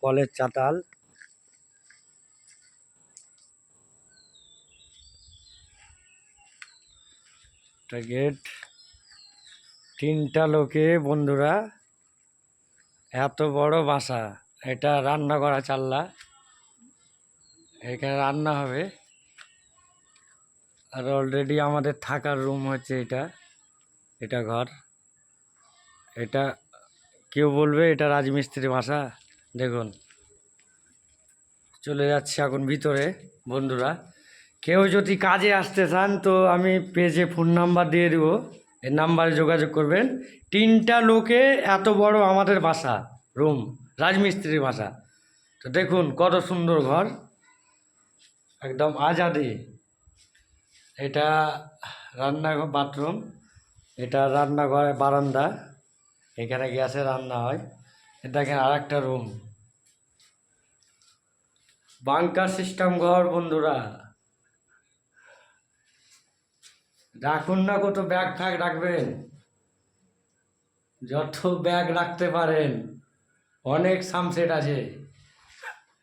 কলের চাতাল। গেট, 3টা লোকে বন্ধুরা, এত বড় বাসা। এটা রান্না করা চাল্লা, এখানে রান্না হবে। আর অলরেডি আমাদের থাকার রুম হচ্ছে এটা ঘর। এটা কেউ বলবে এটা রাজমিস্ত্রি বাসা। দেখুন, চলে যাচ্ছে এখন ভিতরে বন্ধুরা। কেউ যদি কাজে আসতে চান তো আমি পেজে ফোন নাম্বার দিয়ে দেবো, এই নাম্বারে যোগাযোগ করবেন। 3টা লোকে এত বড় আমাদের বাসা, রুম, রাজমিস্ত্রির বাসা। তো দেখুন কত সুন্দর ঘর, একদম আজাদি। এটা রান্নাঘর, বাথরুম, এটা রান্নাঘরে বারান্দা, এখানে গ্যাসে রান্না হয়। দেখেন আর একটা রুম, বাংকার সিস্টেম ঘর বন্ধুরা। রাখুন না, কত ব্যাগ ফ্যাগ রাখবেন, যত ব্যাগ রাখতে পারেন। অনেক সামসেট আছে,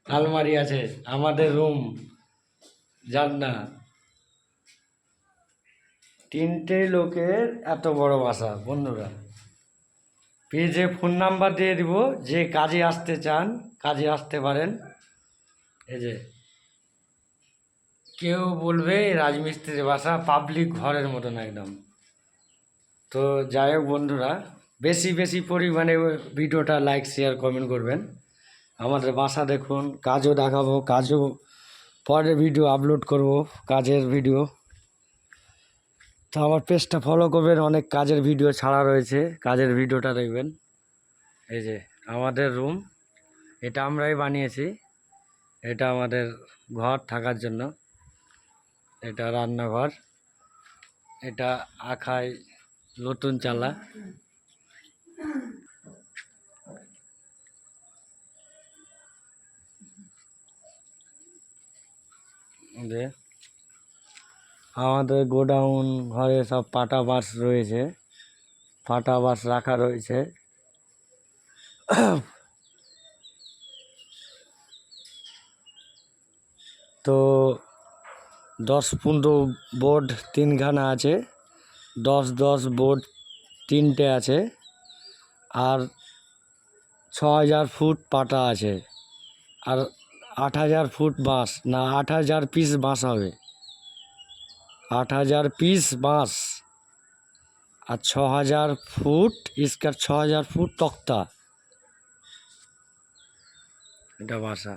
আলমারি আছে। আমাদের রুম, জাননা। 3টে লোকের এত বড় বাসা বন্ধুরা। পেজে ফোন নাম্বার দিয়ে দিব, যে কাজে আসতে চান কাজে আসতে পারেন। এই যে কেউ বলবে রাজমিস্ত্রির বাসা, পাবলিক ঘরের মতন একদম। তো যাই হোক বন্ধুরা, বেশি বেশি পরিমাণে ভিডিওটা লাইক শেয়ার কমেন্ট করবেন। আমাদের বাসা দেখুন, কাজও দেখাবো, কাজও পরে ভিডিও আপলোড করব, কাজের ভিডিও। তো আমার পেজটা ফলো করবেন, অনেক কাজের ভিডিও ছাড়া রয়েছে, কাজের ভিডিওটা দেখবেন। এই যে আমাদের রুম, এটা আমরাই বানিয়েছি। এটা আমাদের ঘর থাকার জন্য। এটা রান্নাঘর, এটা আখাই নতুন চালা। আমাদের গোডাউন ঘরে সব পাটা বাঁশ রয়েছে, পাটা বাঁশ রাখা রয়েছে। তো 10-15 বোর্ড 3খানা আছে, 10-10 বোর্ড 3টে আছে। আর 6000 ফুট পাটা আছে। আর 8000 ফুট বাঁশ, না 8000 পিস বাঁশ হবে, 8000 পিস বাঁশ। আর 6000 ফুট স্কোয়ার, 6000 ফুট তক্তা, এটা বাসা।